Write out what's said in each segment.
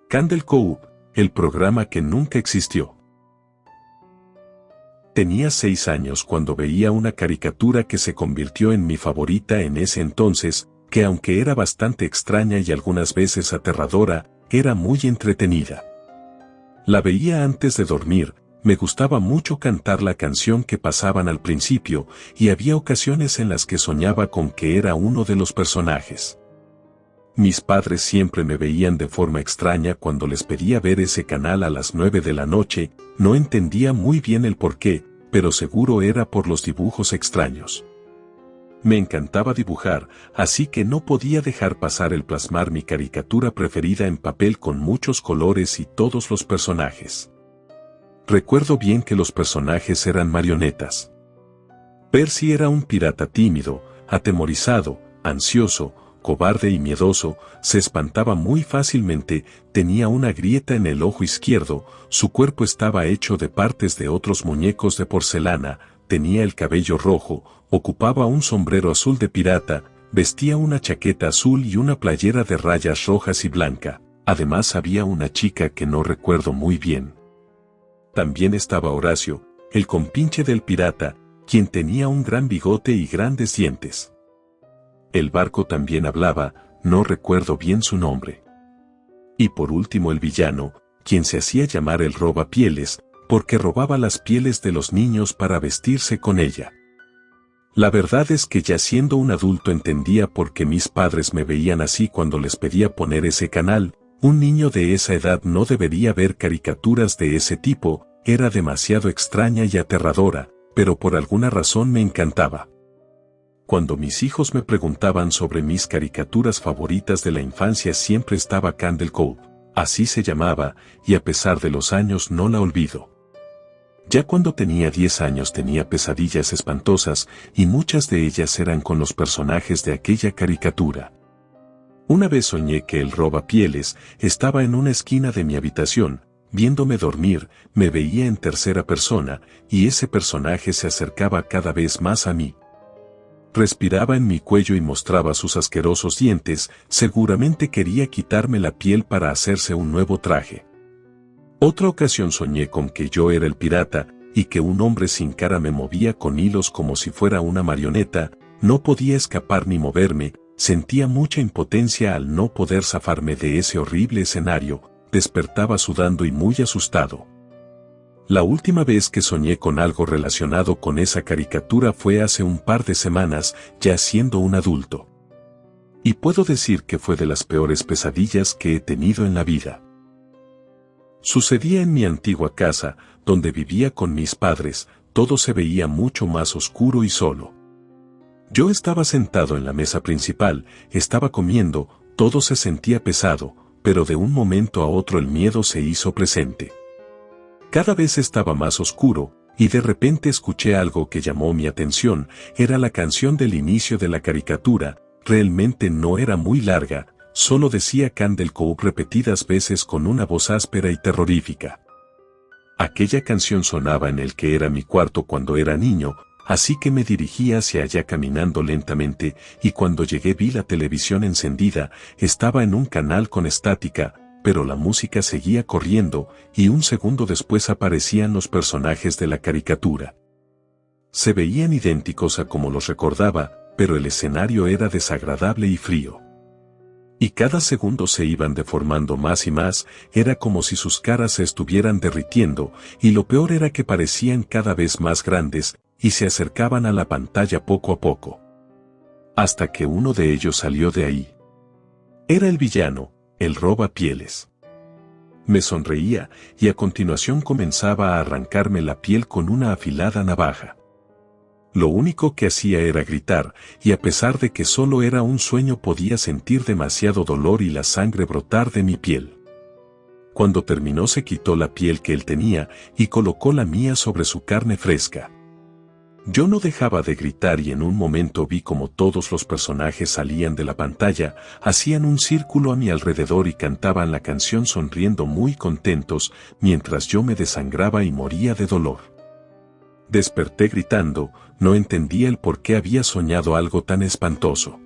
Candle Cove, el programa que nunca existió. Tenía 6 años cuando veía una caricatura que se convirtió en mi favorita en ese entonces, que aunque era bastante extraña y algunas veces aterradora, era muy entretenida. La veía antes de dormir, me gustaba mucho cantar la canción que pasaban al principio, y había ocasiones en las que soñaba con que era uno de los personajes. Mis padres siempre me veían de forma extraña cuando les pedía ver ese canal a las 9 de la noche, no entendía muy bien el porqué, pero seguro era por los dibujos extraños. Me encantaba dibujar, así que no podía dejar pasar el plasmar mi caricatura preferida en papel con muchos colores y todos los personajes. Recuerdo bien que los personajes eran marionetas. Percy era un pirata tímido, atemorizado, ansioso, cobarde y miedoso, se espantaba muy fácilmente, tenía una grieta en el ojo izquierdo, su cuerpo estaba hecho de partes de otros muñecos de porcelana, tenía el cabello rojo, ocupaba un sombrero azul de pirata, vestía una chaqueta azul y una playera de rayas rojas y blanca, además había una chica que no recuerdo muy bien. También estaba Horacio, el compinche del pirata, quien tenía un gran bigote y grandes dientes. El barco también hablaba, no recuerdo bien su nombre. Y por último el villano, quien se hacía llamar el robapieles, porque robaba las pieles de los niños para vestirse con ella. La verdad es que ya siendo un adulto entendía por qué mis padres me veían así cuando les pedía poner ese canal, un niño de esa edad no debería ver caricaturas de ese tipo, era demasiado extraña y aterradora, pero por alguna razón me encantaba. Cuando mis hijos me preguntaban sobre mis caricaturas favoritas de la infancia siempre estaba Candle Cove, así se llamaba, y a pesar de los años no la olvido. Ya cuando tenía 10 años tenía pesadillas espantosas y muchas de ellas eran con los personajes de aquella caricatura. Una vez soñé que el robapieles estaba en una esquina de mi habitación, viéndome dormir, me veía en tercera persona, y ese personaje se acercaba cada vez más a mí. Respiraba en mi cuello y mostraba sus asquerosos dientes, seguramente quería quitarme la piel para hacerse un nuevo traje. Otra ocasión soñé con que yo era el pirata, y que un hombre sin cara me movía con hilos como si fuera una marioneta, no podía escapar ni moverme, sentía mucha impotencia al no poder zafarme de ese horrible escenario, despertaba sudando y muy asustado. La última vez que soñé con algo relacionado con esa caricatura fue hace un par de semanas, ya siendo un adulto. Y puedo decir que fue de las peores pesadillas que he tenido en la vida. Sucedía en mi antigua casa, donde vivía con mis padres, todo se veía mucho más oscuro y solo. Yo estaba sentado en la mesa principal, estaba comiendo, todo se sentía pesado, pero de un momento a otro el miedo se hizo presente. Cada vez estaba más oscuro, y de repente escuché algo que llamó mi atención, era la canción del inicio de la caricatura, realmente no era muy larga, solo decía Candle Cove repetidas veces con una voz áspera y terrorífica. Aquella canción sonaba en el que era mi cuarto cuando era niño, así que me dirigí hacia allá caminando lentamente, y cuando llegué vi la televisión encendida, estaba en un canal con estática, pero la música seguía corriendo, y un segundo después aparecían los personajes de la caricatura. Se veían idénticos a como los recordaba, pero el escenario era desagradable y frío. Y cada segundo se iban deformando más y más, era como si sus caras se estuvieran derritiendo, y lo peor era que parecían cada vez más grandes, y se acercaban a la pantalla poco a poco. Hasta que uno de ellos salió de ahí. Era el villano, el robapieles. Me sonreía, y a continuación comenzaba a arrancarme la piel con una afilada navaja. Lo único que hacía era gritar, y a pesar de que solo era un sueño podía sentir demasiado dolor y la sangre brotar de mi piel. Cuando terminó se quitó la piel que él tenía, y colocó la mía sobre su carne fresca. Yo no dejaba de gritar y en un momento vi como todos los personajes salían de la pantalla, hacían un círculo a mi alrededor y cantaban la canción sonriendo muy contentos, mientras yo me desangraba y moría de dolor. Desperté gritando, no entendía el por qué había soñado algo tan espantoso.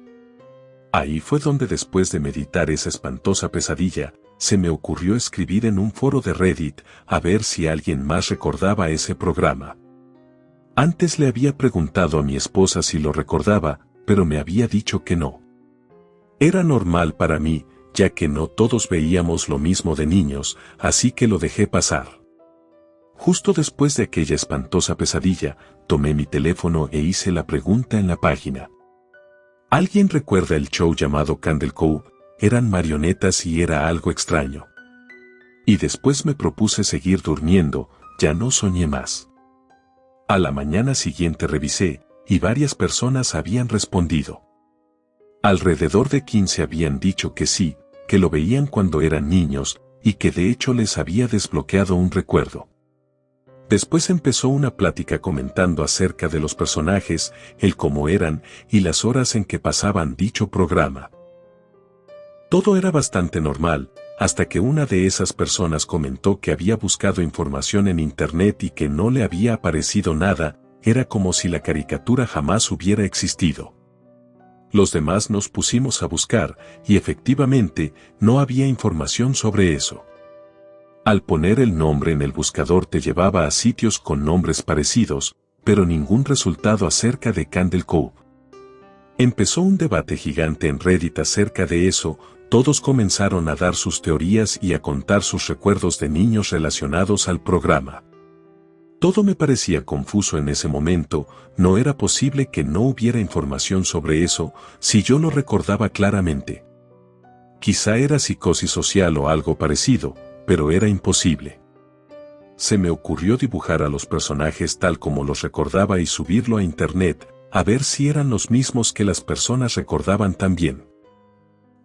Ahí fue donde después de meditar esa espantosa pesadilla, se me ocurrió escribir en un foro de Reddit a ver si alguien más recordaba ese programa. Antes le había preguntado a mi esposa si lo recordaba, pero me había dicho que no. Era normal para mí, ya que no todos veíamos lo mismo de niños, así que lo dejé pasar. Justo después de aquella espantosa pesadilla, tomé mi teléfono e hice la pregunta en la página. ¿Alguien recuerda el show llamado Candle Cove? Eran marionetas y era algo extraño. Y después me propuse seguir durmiendo, ya no soñé más. A la mañana siguiente revisé, y varias personas habían respondido. Alrededor de 15 habían dicho que sí, que lo veían cuando eran niños, y que de hecho les había desbloqueado un recuerdo. Después empezó una plática comentando acerca de los personajes, el cómo eran, y las horas en que pasaban dicho programa. Todo era bastante normal, hasta que una de esas personas comentó que había buscado información en internet y que no le había aparecido nada, era como si la caricatura jamás hubiera existido. Los demás nos pusimos a buscar, y efectivamente, no había información sobre eso. Al poner el nombre en el buscador te llevaba a sitios con nombres parecidos, pero ningún resultado acerca de Candle Cove. Empezó un debate gigante en Reddit acerca de eso, todos comenzaron a dar sus teorías y a contar sus recuerdos de niños relacionados al programa. Todo me parecía confuso en ese momento, no era posible que no hubiera información sobre eso, si yo lo recordaba claramente. Quizá era psicosis social o algo parecido, pero era imposible. Se me ocurrió dibujar a los personajes tal como los recordaba y subirlo a internet, a ver si eran los mismos que las personas recordaban también.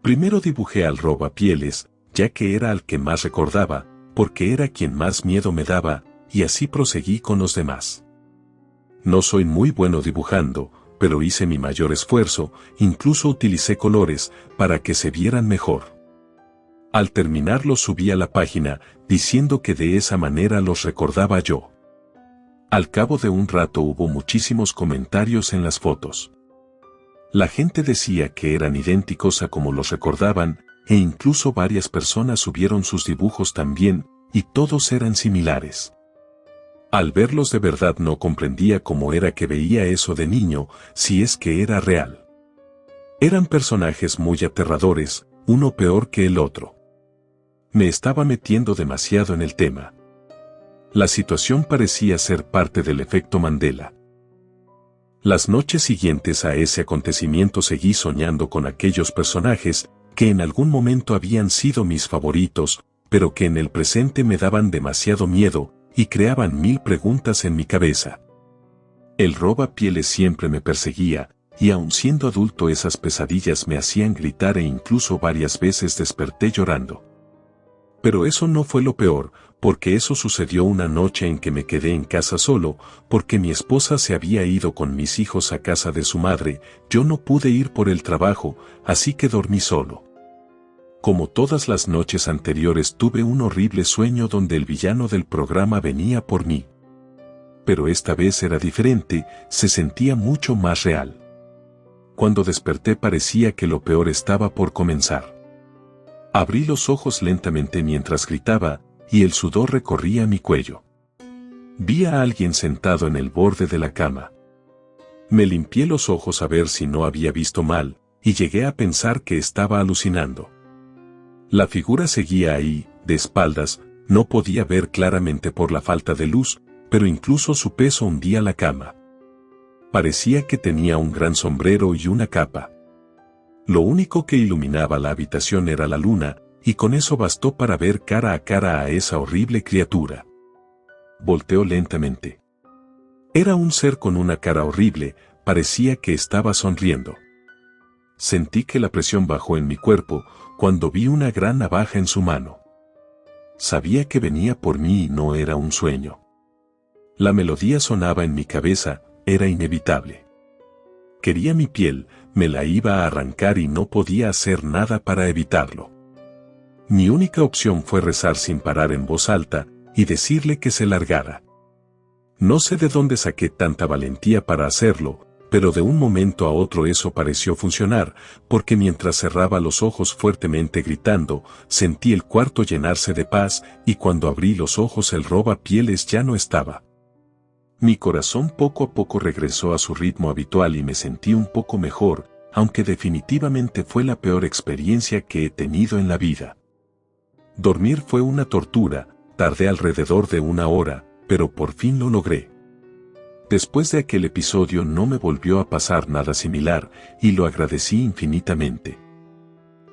Primero dibujé al Robapieles, ya que era al que más recordaba, porque era quien más miedo me daba, y así proseguí con los demás. No soy muy bueno dibujando, pero hice mi mayor esfuerzo, incluso utilicé colores, para que se vieran mejor. Al terminar los subí a la página, diciendo que de esa manera los recordaba yo. Al cabo de un rato hubo muchísimos comentarios en las fotos. La gente decía que eran idénticos a como los recordaban, e incluso varias personas subieron sus dibujos también, y todos eran similares. Al verlos de verdad no comprendía cómo era que veía eso de niño, si es que era real. Eran personajes muy aterradores, uno peor que el otro. Me estaba metiendo demasiado en el tema. La situación parecía ser parte del efecto Mandela. Las noches siguientes a ese acontecimiento seguí soñando con aquellos personajes que en algún momento habían sido mis favoritos, pero que en el presente me daban demasiado miedo y creaban mil preguntas en mi cabeza. El Robapieles siempre me perseguía, y aun siendo adulto esas pesadillas me hacían gritar e incluso varias veces desperté llorando. Pero eso no fue lo peor, porque eso sucedió una noche en que me quedé en casa solo, porque mi esposa se había ido con mis hijos a casa de su madre, yo no pude ir por el trabajo, así que dormí solo. Como todas las noches anteriores tuve un horrible sueño donde el villano del programa venía por mí. Pero esta vez era diferente, se sentía mucho más real. Cuando desperté parecía que lo peor estaba por comenzar. Abrí los ojos lentamente mientras gritaba, y el sudor recorría mi cuello. Vi a alguien sentado en el borde de la cama. Me limpié los ojos a ver si no había visto mal, y llegué a pensar que estaba alucinando. La figura seguía ahí, de espaldas, no podía ver claramente por la falta de luz, pero incluso su peso hundía la cama. Parecía que tenía un gran sombrero y una capa. Lo único que iluminaba la habitación era la luna, y con eso bastó para ver cara a esa horrible criatura. Volteó lentamente. Era un ser con una cara horrible, parecía que estaba sonriendo. Sentí que la presión bajó en mi cuerpo, cuando vi una gran navaja en su mano. Sabía que venía por mí y no era un sueño. La melodía sonaba en mi cabeza, era inevitable. Quería mi piel, me la iba a arrancar y no podía hacer nada para evitarlo. Mi única opción fue rezar sin parar en voz alta, y decirle que se largara. No sé de dónde saqué tanta valentía para hacerlo, pero de un momento a otro eso pareció funcionar, porque mientras cerraba los ojos fuertemente gritando, sentí el cuarto llenarse de paz y cuando abrí los ojos el robapieles ya no estaba. Mi corazón poco a poco regresó a su ritmo habitual y me sentí un poco mejor, aunque definitivamente fue la peor experiencia que he tenido en la vida. Dormir fue una tortura, tardé alrededor de 1 hora, pero por fin lo logré. Después de aquel episodio no me volvió a pasar nada similar, y lo agradecí infinitamente.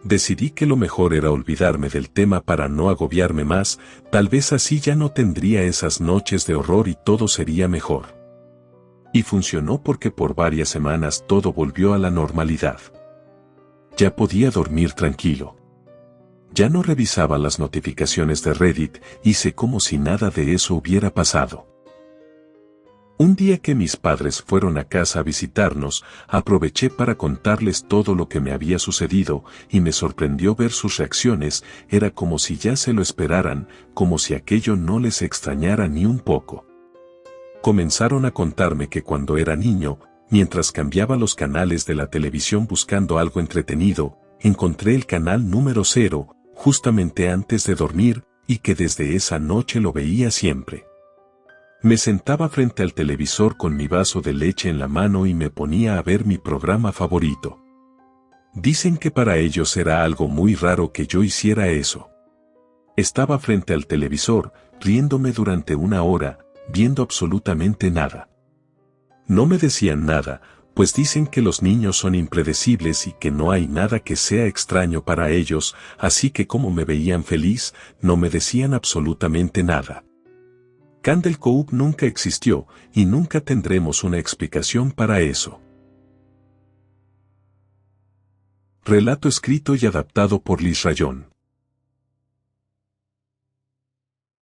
Decidí que lo mejor era olvidarme del tema para no agobiarme más, tal vez así ya no tendría esas noches de horror y todo sería mejor. Y funcionó porque por varias semanas todo volvió a la normalidad. Ya podía dormir tranquilo. Ya no revisaba las notificaciones de Reddit, hice como si nada de eso hubiera pasado. Un día que mis padres fueron a casa a visitarnos, aproveché para contarles todo lo que me había sucedido y me sorprendió ver sus reacciones, era como si ya se lo esperaran, como si aquello no les extrañara ni un poco. Comenzaron a contarme que cuando era niño, mientras cambiaba los canales de la televisión buscando algo entretenido, encontré el canal número 0, justamente antes de dormir, y que desde esa noche lo veía siempre. Me sentaba frente al televisor con mi vaso de leche en la mano y me ponía a ver mi programa favorito. Dicen que para ellos era algo muy raro que yo hiciera eso. Estaba frente al televisor, riéndome durante 1 hora, viendo absolutamente nada. No me decían nada, pues dicen que los niños son impredecibles y que no hay nada que sea extraño para ellos, así que como me veían feliz, no me decían absolutamente nada. Candle Cove nunca existió, y nunca tendremos una explicación para eso. Relato escrito y adaptado por Liz Rayón.